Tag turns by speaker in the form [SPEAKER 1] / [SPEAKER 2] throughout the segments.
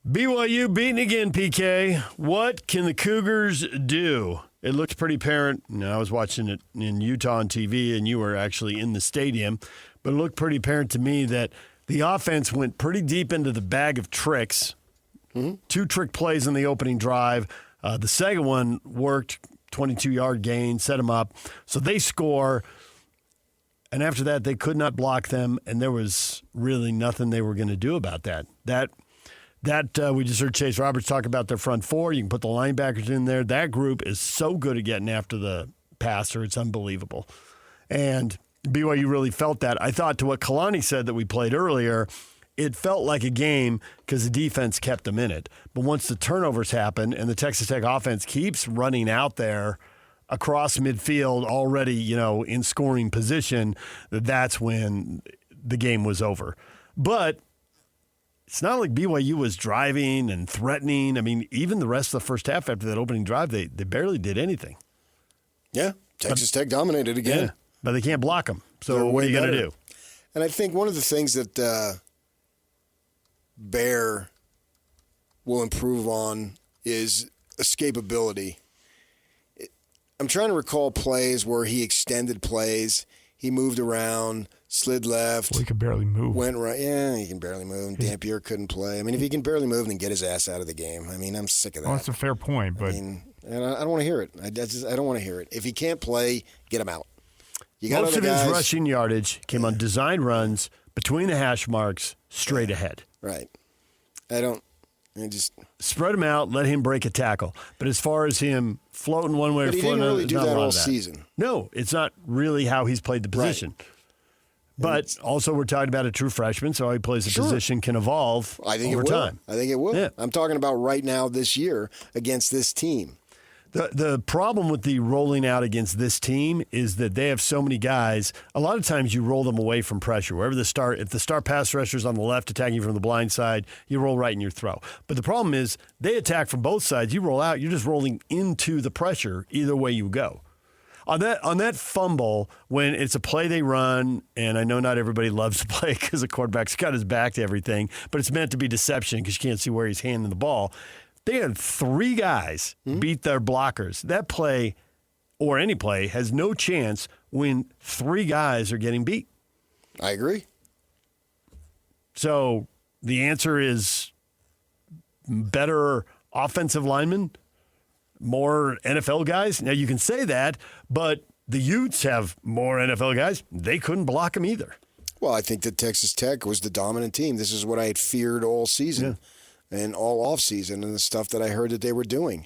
[SPEAKER 1] BYU beaten again, PK. What can the Cougars do? It looks pretty apparent. I was watching it in Utah on TV, and you were actually in the stadium. But it looked pretty apparent to me that the offense went pretty deep into the bag of tricks. Mm-hmm. 2 trick plays in the opening drive. The second one worked, 22-yard gain, set them up. So they score. And after that, they could not block them, and there was really nothing they were going to do about that. We just heard Chase Roberts talk about their front four. You can put the linebackers in there. That group is so good at getting after the passer. It's unbelievable. And BYU really felt that. I thought to what Kalani said that we played earlier, it felt like a game because the defense kept them in it. But once the turnovers happen and the Texas Tech offense keeps running out there across midfield already, in scoring position, that's when the game was over. But it's not like BYU was driving and threatening. I mean, even the rest of the first half after that opening drive, they barely did anything.
[SPEAKER 2] Yeah, Texas Tech dominated again.
[SPEAKER 1] Yeah, but they can't block them. So what are you going to do?
[SPEAKER 2] And I think one of the things that Bear will improve on is escapability. I'm trying to recall plays where he extended plays. He moved around, slid left.
[SPEAKER 3] Well, he could barely move.
[SPEAKER 2] Went right. Yeah, he can barely move. Dampier couldn't play. I mean, if he can barely move, then get his ass out of the game. I mean, I'm sick of that.
[SPEAKER 3] Well, that's a fair point. But
[SPEAKER 2] and I don't want to hear it. I don't want to hear it. If he can't play, get him out. You got
[SPEAKER 1] Most of
[SPEAKER 2] his
[SPEAKER 1] rushing yardage came on design runs between the hash marks, straight ahead.
[SPEAKER 2] Right. I just
[SPEAKER 1] spread him out, let him break a tackle. But as far as him floating one way or floating another,
[SPEAKER 2] he didn't really do that all season.
[SPEAKER 1] No, it's not really how he's played the position. Right. But also we're talking about a true freshman, so how he plays the position can evolve over time.
[SPEAKER 2] I think it will. Yeah. I'm talking about right now this year against this team.
[SPEAKER 1] The problem with the rolling out against this team is that they have so many guys. A lot of times you roll them away from pressure. If the star pass rusher's on the left attacking you from the blind side, you roll right in your throw. But the problem is they attack from both sides. You roll out, you're just rolling into the pressure either way you go. On that fumble, when it's a play they run, and I know not everybody loves the play because the quarterback's got his back to everything, but it's meant to be deception because you can't see where he's handing the ball. They had 3 guys beat their blockers. That play, or any play, has no chance when 3 guys are getting beat.
[SPEAKER 2] I agree.
[SPEAKER 1] So the answer is better offensive linemen, more NFL guys. Now, you can say that, but the Utes have more NFL guys. They couldn't block them either.
[SPEAKER 2] Well, I think that Texas Tech was the dominant team. This is what I had feared all season. Yeah. And all offseason and the stuff that I heard that they were doing.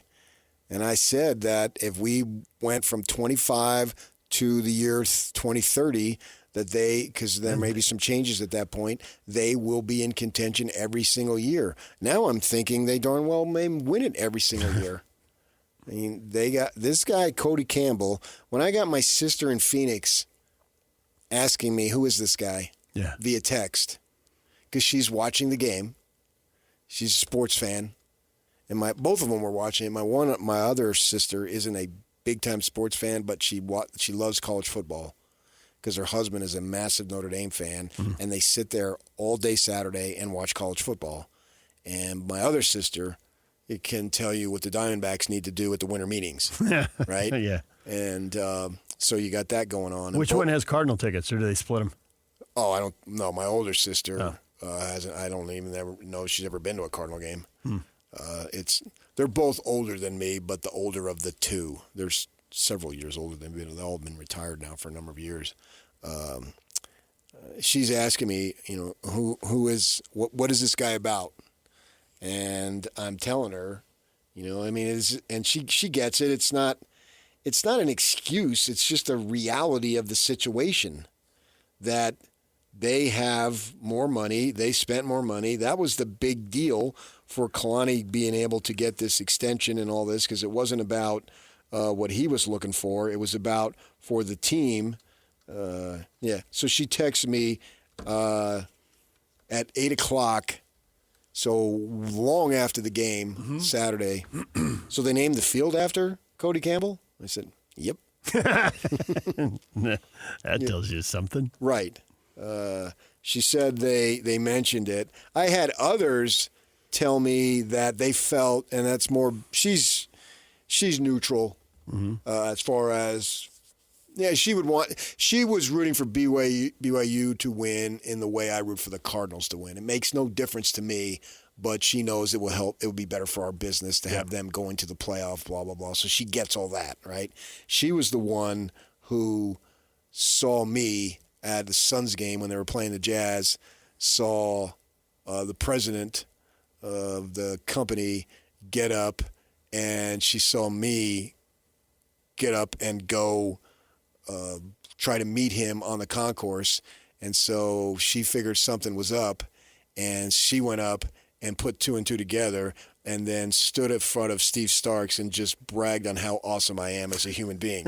[SPEAKER 2] And I said that if we went from 25 to the year 2030, that because there may be some changes at that point, they will be in contention every single year. Now I'm thinking they darn well may win it every single year. I mean, they got this guy, Cody Campbell. When I got my sister in Phoenix asking me, who is this guy?
[SPEAKER 1] Yeah.
[SPEAKER 2] Via text, because she's watching the game. She's a sports fan, and both of them were watching it. My other sister isn't a big-time sports fan, but she loves college football because her husband is a massive Notre Dame fan, and they sit there all day Saturday and watch college football. And my other sister, it can tell you what the Diamondbacks need to do at the winter meetings, right?
[SPEAKER 1] Yeah.
[SPEAKER 2] And so you got that going on.
[SPEAKER 1] Which one has Cardinal tickets, or do they split them?
[SPEAKER 2] Oh, I don't know. My older sister. Oh. I don't even ever know if she's ever been to a Cardinal game. They're both older than me, but the older of the two. There's several years older than me. They've all been retired now for a number of years. She's asking me, what is this guy about? And I'm telling her, and she gets it. It's not an excuse. It's just a reality of the situation that they have more money. They spent more money. That was the big deal for Kalani being able to get this extension and all this, because it wasn't about what he was looking for. It was about for the team. So she texted me at 8 o'clock, so long after the game, Saturday. So they named the field after Cody Campbell? I said, yep.
[SPEAKER 1] That tells you something.
[SPEAKER 2] Right. She said they mentioned it. I had others tell me that they felt, and that's more, she's neutral as far as, she was rooting for BYU to win in the way I root for the Cardinals to win. It makes no difference to me, but she knows it will help. It will be better for our business to have them going to the playoff, blah, blah, blah. So she gets all that, right? She was the one who saw me at the Suns game when they were playing the Jazz, saw the president of the company get up, and she saw me get up and go try to meet him on the concourse. And so she figured something was up, and she went up and put two and two together, and then stood in front of Steve Starks and just bragged on how awesome I am as a human being.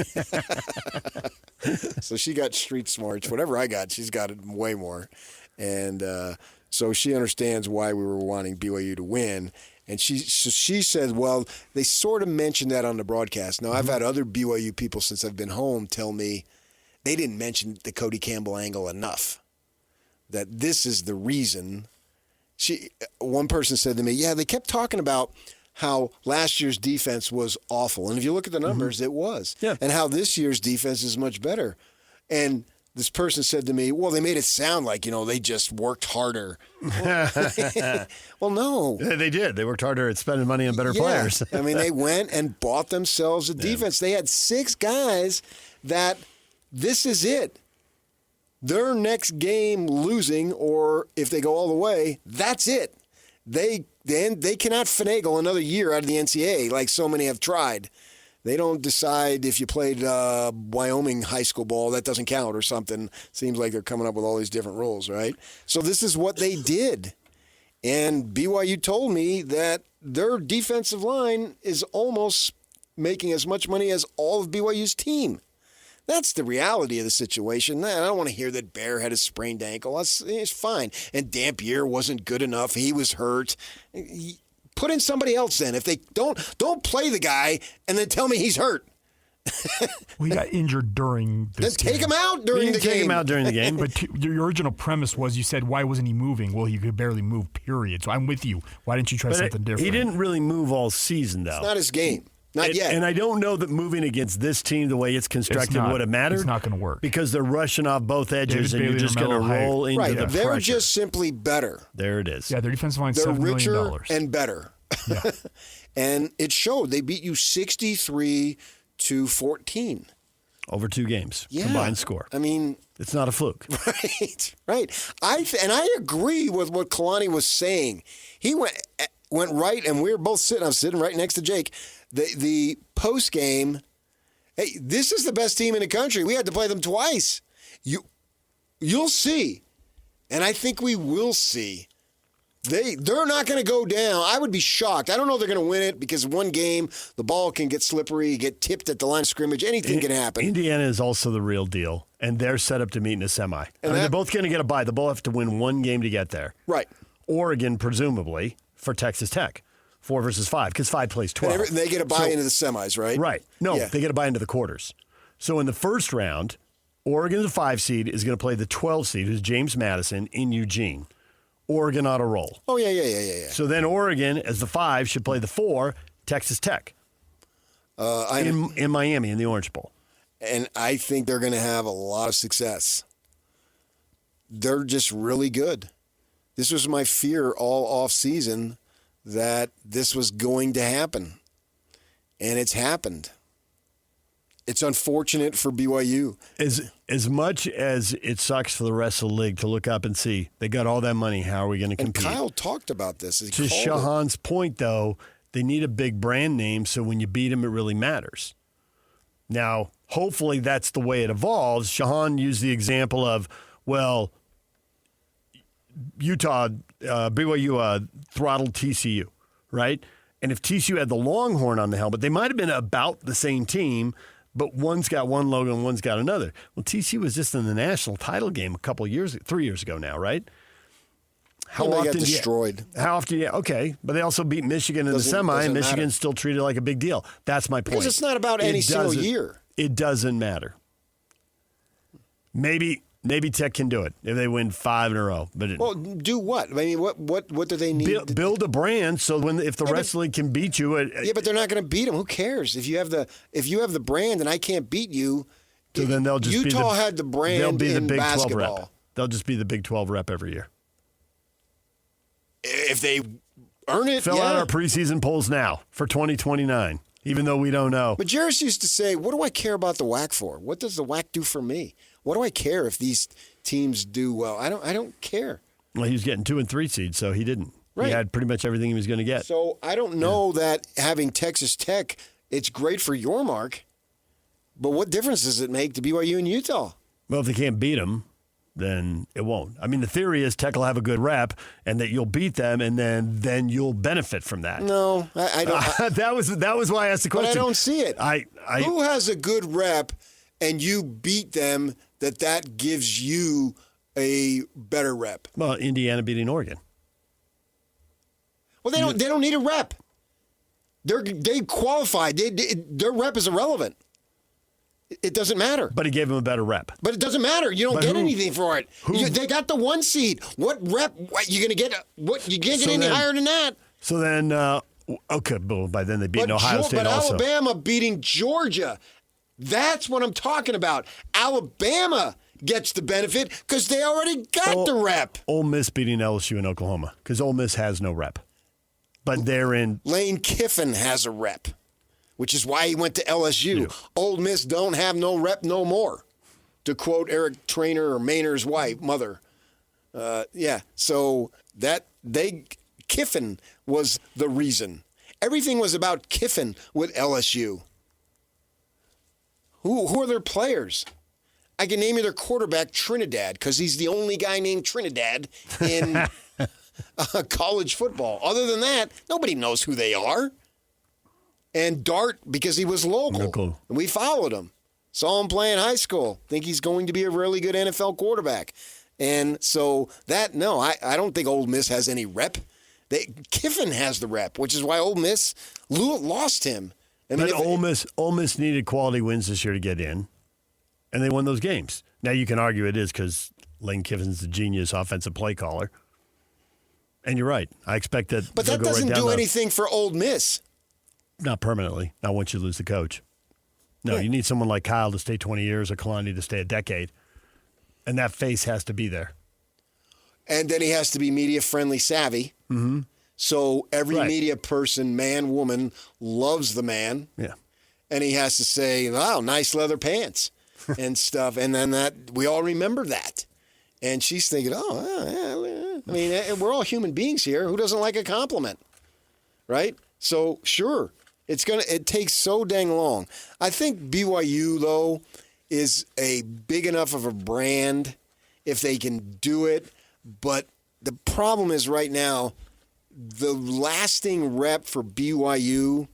[SPEAKER 2] So she got street smarts. Whatever I got, she's got it way more. And so she understands why we were wanting BYU to win. And she said, well, they sort of mentioned that on the broadcast. Now, I've had other BYU people since I've been home tell me they didn't mention the Cody Campbell angle enough, that this is the reason. One person said to me, yeah, they kept talking about how last year's defense was awful. And if you look at the numbers, it was. Yeah. And how this year's defense is much better. And this person said to me, well, they made it sound like, they just worked harder. Well, no.
[SPEAKER 1] They did. They worked harder at spending money on better players.
[SPEAKER 2] I mean, they went and bought themselves a defense. They had 6 guys that this is it. Their next game losing, or if they go all the way, that's it. They cannot finagle another year out of the NCAA like so many have tried. They don't decide if you played Wyoming high school ball, that doesn't count or something. Seems like they're coming up with all these different rules, right? So this is what they did. And BYU told me that their defensive line is almost making as much money as all of BYU's team. That's the reality of the situation. I don't want to hear that Bear had a sprained ankle. It's fine. And Dampier wasn't good enough. He was hurt. Put in somebody else then. If they don't play the guy and then tell me he's hurt.
[SPEAKER 3] Well, he got injured during this
[SPEAKER 2] game. Then take him out during the game.
[SPEAKER 1] Take him out during the game.
[SPEAKER 3] But your original premise was, you said, why wasn't he moving? Well, he could barely move, period. So I'm with you. Why didn't you try something different?
[SPEAKER 1] He didn't really move all season, though.
[SPEAKER 2] It's not his game. Not yet.
[SPEAKER 1] And I don't know that moving against this team the way it's constructed would have mattered.
[SPEAKER 3] It's not going to work.
[SPEAKER 1] Because they're rushing off both edges, and you're just going to roll into the
[SPEAKER 2] They're
[SPEAKER 1] pressure.
[SPEAKER 2] just simply better.
[SPEAKER 1] There it is.
[SPEAKER 3] Yeah, their defensive line's
[SPEAKER 2] They're
[SPEAKER 3] $7 million.
[SPEAKER 2] richer and better.
[SPEAKER 3] Yeah.
[SPEAKER 2] And it showed. They beat you 63-14.
[SPEAKER 1] Over 2 games, combined score.
[SPEAKER 2] I mean,
[SPEAKER 1] it's not a fluke.
[SPEAKER 2] Right. I agree with what Kalani was saying. He went right, and we were both sitting. I'm sitting right next to Jake. The post game. Hey, this is the best team in the country. We had to play them twice. You'll see, and I think we will see. They're not going to go down. I would be shocked. I don't know if they're going to win it, because one game, the ball can get slippery, get tipped at the line of scrimmage. Anything can happen.
[SPEAKER 1] Indiana is also the real deal, and they're set up to meet in a semi. They're both going to get a bye. They'll both have to win one game to get there.
[SPEAKER 2] Right.
[SPEAKER 1] Oregon, presumably, for Texas Tech. 4 versus 5, because 5 plays 12.
[SPEAKER 2] And they get a bye into the semis, right?
[SPEAKER 1] Right. No, they get a bye into the quarters. So in the first round, Oregon, the 5 seed, is going to play the 12 seed, who's James Madison, in Eugene. Oregon ought to roll.
[SPEAKER 2] Oh, yeah.
[SPEAKER 1] So then Oregon, as the 5, should play the 4, Texas Tech, in Miami in the Orange Bowl.
[SPEAKER 2] And I think they're going to have a lot of success. They're just really good. This was my fear all off season, that this was going to happen. And it's happened. It's unfortunate for BYU.
[SPEAKER 1] As much as it sucks for the rest of the league to look up and see they got all that money, how are we going to compete?
[SPEAKER 2] And Kyle talked about this.
[SPEAKER 1] To Shahan's point, though, they need a big brand name, so when you beat them, it really matters. Now, hopefully that's the way it evolves. Shahan used the example of, well, BYU throttled TCU, right? And if TCU had the Longhorn on the helmet, they might have been about the same team, but one's got one logo and one's got another. Well, TCU was just in the national title game 3 years ago now, right?
[SPEAKER 2] How often got destroyed?
[SPEAKER 1] How often? Yeah, okay, but they also beat Michigan in the semi, and Michigan's still treated like a big deal. That's my point.
[SPEAKER 2] Because it's not about any single year.
[SPEAKER 1] It doesn't matter. Maybe Maybe Tech can do it if they win 5 in a row. But
[SPEAKER 2] Well, do what? I mean, what do they need?
[SPEAKER 1] build a brand so if the rest of the league can beat you.
[SPEAKER 2] Yeah, but they're not going to beat them. Who cares? If you have the brand and I can't beat you,
[SPEAKER 1] so then they'll just
[SPEAKER 2] Utah had the brand
[SPEAKER 1] they'll be the
[SPEAKER 2] in
[SPEAKER 1] Big 12
[SPEAKER 2] basketball.
[SPEAKER 1] rep. They'll just be the Big 12 rep every year.
[SPEAKER 2] If they earn it,
[SPEAKER 1] Fill out our preseason polls now for 2029, even though we don't know.
[SPEAKER 2] But Jarris used to say, what do I care about the WAC for? What does the WAC do for me? What do I care if these teams do well? I don't care.
[SPEAKER 1] Well, he was getting 2 and 3 seeds, so he didn't.
[SPEAKER 2] Right.
[SPEAKER 1] He had pretty much everything he was going to get.
[SPEAKER 2] So I don't know that having Texas Tech, it's great for your mark, but what difference does it make to BYU and Utah?
[SPEAKER 1] Well, if they can't beat them, then it won't. I mean, the theory is Tech will have a good rep and that you'll beat them, and then you'll benefit from that.
[SPEAKER 2] No, I don't.
[SPEAKER 1] That was why I asked the question.
[SPEAKER 2] But I don't see it. Who has a good rep and you beat them that gives you a better rep?
[SPEAKER 1] Well, Indiana beating Oregon.
[SPEAKER 2] Well, they don't need a rep. They qualified. Their rep is irrelevant. It doesn't matter.
[SPEAKER 1] But he gave him a better rep.
[SPEAKER 2] But it doesn't matter. You don't get anything for it. They got the 1 seed. What rep? You going to get? You can't get any higher than that.
[SPEAKER 1] So then, okay, well, by then they beat Ohio State also.
[SPEAKER 2] But Alabama beating Georgia. That's what I'm talking about. Alabama gets the benefit because they already got the rep.
[SPEAKER 1] Ole Miss beating LSU in Oklahoma because Ole Miss has no rep. But they're in.
[SPEAKER 2] Lane Kiffin has a rep, which is why he went to LSU.
[SPEAKER 1] Yeah.
[SPEAKER 2] Ole Miss don't have no rep no more, to quote Eric Trainer or Mainer's mother. So Kiffin was the reason. Everything was about Kiffin with LSU. Who are their players? I can name you their quarterback, Trinidad, because he's the only guy named Trinidad in college football. Other than that, nobody knows who they are. And Dart, because he was local. And we followed him. Saw him play in high school. Think he's going to be a really good NFL quarterback. And so I don't think Ole Miss has any rep. Kiffin has the rep, which is why Ole Miss lost him.
[SPEAKER 1] But Ole Miss needed quality wins this year to get in, and they won those games. Now you can argue it is because Lane Kiffin's the genius offensive play caller. And you're right. I expect that.
[SPEAKER 2] But that doesn't do anything for Ole Miss.
[SPEAKER 1] Not permanently. Not once you lose the coach. No, you need someone like Kyle to stay 20 years or Kalani to stay a decade. And that face has to be there.
[SPEAKER 2] And then he has to be media-friendly savvy.
[SPEAKER 1] Mm-hmm.
[SPEAKER 2] So every media person, man, woman, loves the man.
[SPEAKER 1] Yeah.
[SPEAKER 2] And he has to say, wow, nice leather pants and stuff. And then we all remember that. And she's thinking, I mean, we're all human beings here. Who doesn't like a compliment? Right? So, sure, it takes so dang long. I think BYU, though, is a big enough of a brand if they can do it. But the problem is right now, the lasting rep for BYU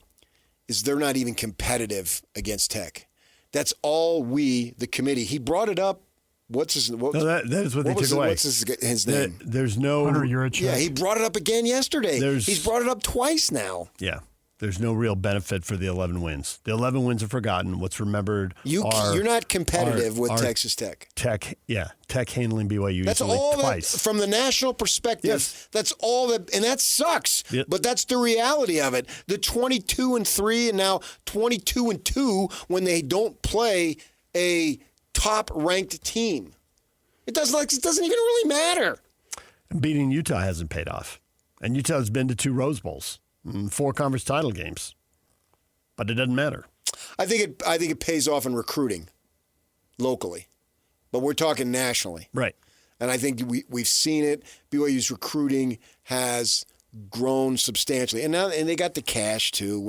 [SPEAKER 2] is they're not even competitive against Tech. That's all the committee. He brought it up. That is what they took away. What's his name?
[SPEAKER 1] There's no.
[SPEAKER 3] Hunter Yurachek.
[SPEAKER 2] Yeah, he brought it up again yesterday. He's brought it up twice now.
[SPEAKER 1] Yeah. There's no real benefit for the 11 wins. The 11 wins are forgotten. What's remembered
[SPEAKER 2] you're not competitive with Texas Tech.
[SPEAKER 1] Tech handling BYU
[SPEAKER 2] that's all
[SPEAKER 1] twice.
[SPEAKER 2] From the national perspective,
[SPEAKER 1] yes.
[SPEAKER 2] That's all that, and that sucks.
[SPEAKER 1] Yep.
[SPEAKER 2] But that's the reality of it. The 22-3 and now 22-2 when they don't play a top-ranked team. It doesn't even really matter.
[SPEAKER 1] Beating Utah hasn't paid off, and Utah's been to 2 Rose Bowls. 4 conference title games, but it doesn't matter.
[SPEAKER 2] I think it pays off in recruiting locally, but we're talking nationally,
[SPEAKER 1] right?
[SPEAKER 2] And I think we've seen it. BYU's recruiting has grown substantially, and they got the cash too.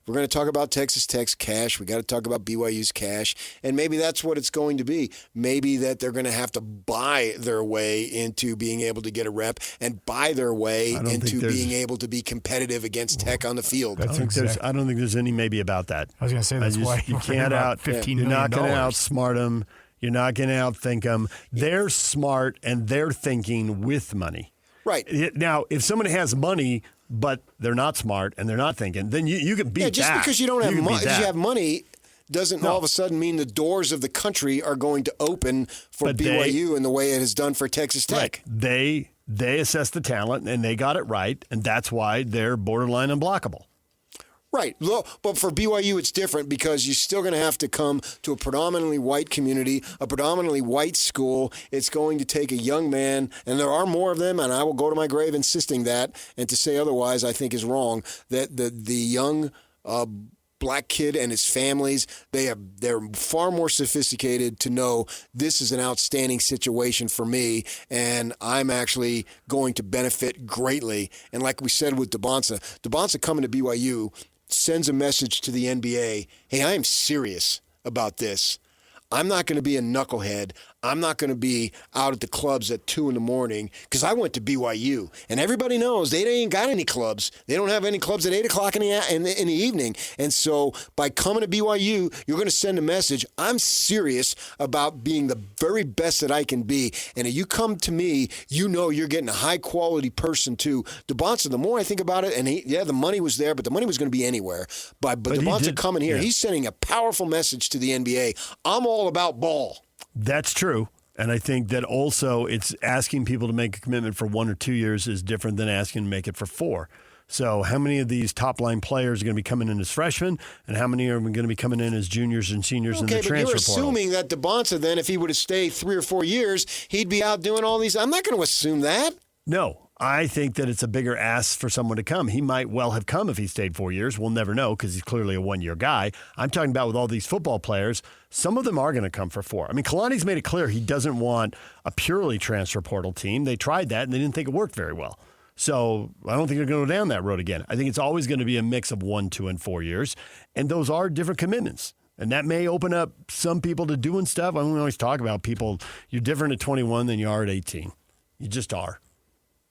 [SPEAKER 2] We're going to talk about Texas Tech's cash. We got to talk about BYU's cash, and maybe that's what it's going to be. Maybe that they're going to have to buy their way into being able to get a rep and buy their way into being able to be competitive against Tech on the field.
[SPEAKER 1] I don't think there's any maybe about that.
[SPEAKER 3] I was going to say that's why
[SPEAKER 1] you can't
[SPEAKER 3] $15
[SPEAKER 1] You're not going to outsmart them. You're not going to outthink them. They're smart and they're thinking with money.
[SPEAKER 2] Right.
[SPEAKER 1] Now, if someone has money but they're not smart and they're not thinking, then you can beat that.
[SPEAKER 2] Just because you don't have money, you have money, doesn't all of a sudden mean the doors of the country are going to open for BYU in the way it has done for Texas Tech.
[SPEAKER 1] Right. They assessed the talent, and they got it right, and that's why they're borderline unblockable.
[SPEAKER 2] Right. But for BYU, it's different because you're still going to have to come to a predominantly white community, a predominantly white school. It's going to take a young man, and there are more of them, and I will go to my grave insisting that, and to say otherwise I think is wrong, that the young black kid and his families, they're far more sophisticated to know this is an outstanding situation for me, and I'm actually going to benefit greatly. And like we said with Debonsa coming to BYU sends a message to the NBA, hey, I am serious about this. I'm not going to be a knucklehead. I'm not going to be out at the clubs at 2 a.m. because I went to BYU. And everybody knows they ain't got any clubs. They don't have any clubs at 8 o'clock in the evening. And so by coming to BYU, you're going to send a message. I'm serious about being the very best that I can be. And if you come to me, you know you're getting a high-quality person too. Debonsa, the more I think about it, and the money was there, but the money was going to be anywhere. But Debonsa coming here, he's sending a powerful message to the NBA. I'm all about ball.
[SPEAKER 1] That's true. And I think that also it's asking people to make a commitment for 1 or 2 years is different than asking to make it for 4. So how many of these top-line players are going to be coming in as freshmen, and how many are going to be coming in as juniors and seniors in the transfer portal?
[SPEAKER 2] Okay, but you're assuming that Debonsa then, if he would have stayed 3 or 4 years, he'd be out doing all these. I'm not going to assume that.
[SPEAKER 1] No. I think that it's a bigger ask for someone to come. He might well have come if he stayed 4 years. We'll never know because he's clearly a one-year guy. I'm talking about with all these football players, some of them are going to come for 4. I mean, Kalani's made it clear he doesn't want a purely transfer portal team. They tried that, and they didn't think it worked very well. So I don't think they're going to go down that road again. I think it's always going to be a mix of 1, 2, and 4 years, and those are different commitments. And that may open up some people to doing stuff. I mean, we always talk about people, you're different at 21 than you are at 18. You just are.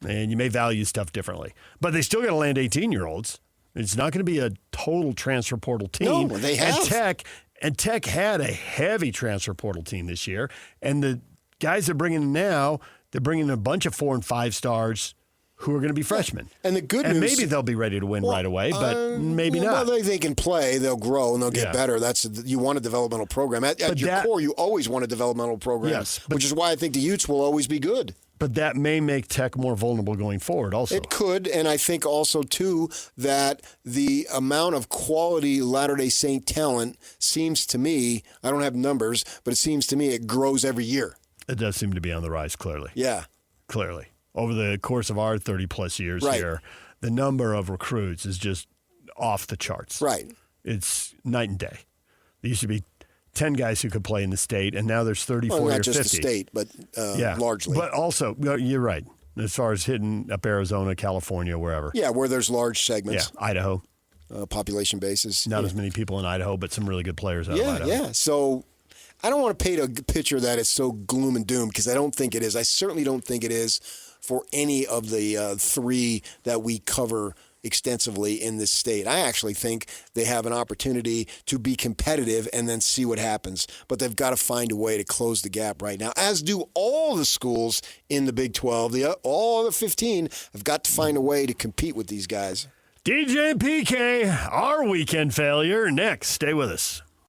[SPEAKER 1] And you may value stuff differently. But they still got to land 18-year-olds. It's not going to be a total transfer portal team.
[SPEAKER 2] No, they have.
[SPEAKER 1] And Tech had a heavy transfer portal team this year. And the guys they're bringing in now, they're bringing in a bunch of 4 and 5 stars who are going to be freshmen.
[SPEAKER 2] And the good news...
[SPEAKER 1] And maybe they'll be ready to win right away, but maybe not.
[SPEAKER 2] Well, they can play, they'll grow, and they'll get better. You want a developmental program. At your core, you always want a developmental program, which is why I think the Utes will always be good.
[SPEAKER 1] But that may make Tech more vulnerable going forward also.
[SPEAKER 2] It could, and I think also, too, that the amount of quality Latter-day Saint talent seems to me, I don't have numbers, but it seems to me it grows every year.
[SPEAKER 1] It does seem to be on the rise, clearly.
[SPEAKER 2] Yeah.
[SPEAKER 1] Clearly. Over the course of our 30-plus years here, the number of recruits is just off the charts.
[SPEAKER 2] Right.
[SPEAKER 1] It's night and day. There used to be 10 guys who could play in the state, and now there's 30, 40, or 50.
[SPEAKER 2] Not just the state, but largely.
[SPEAKER 1] But also, you're right, as far as hitting up Arizona, California, wherever.
[SPEAKER 2] Yeah, where there's large segments.
[SPEAKER 1] Yeah, Idaho.
[SPEAKER 2] Population basis.
[SPEAKER 1] Not as many people in Idaho, but some really good players out of Idaho.
[SPEAKER 2] Yeah, so I don't want to paint a picture that it's so gloom and doom, because I don't think it is. I certainly don't think it is for any of the 3 that we cover extensively in this state. I actually think they have an opportunity to be competitive and then see what happens. But they've got to find a way to close the gap right now, as do all the schools in the Big 12. All other 15 have got to find a way to compete with these guys.
[SPEAKER 1] DJ PK, our weekend failure. Next, stay with us.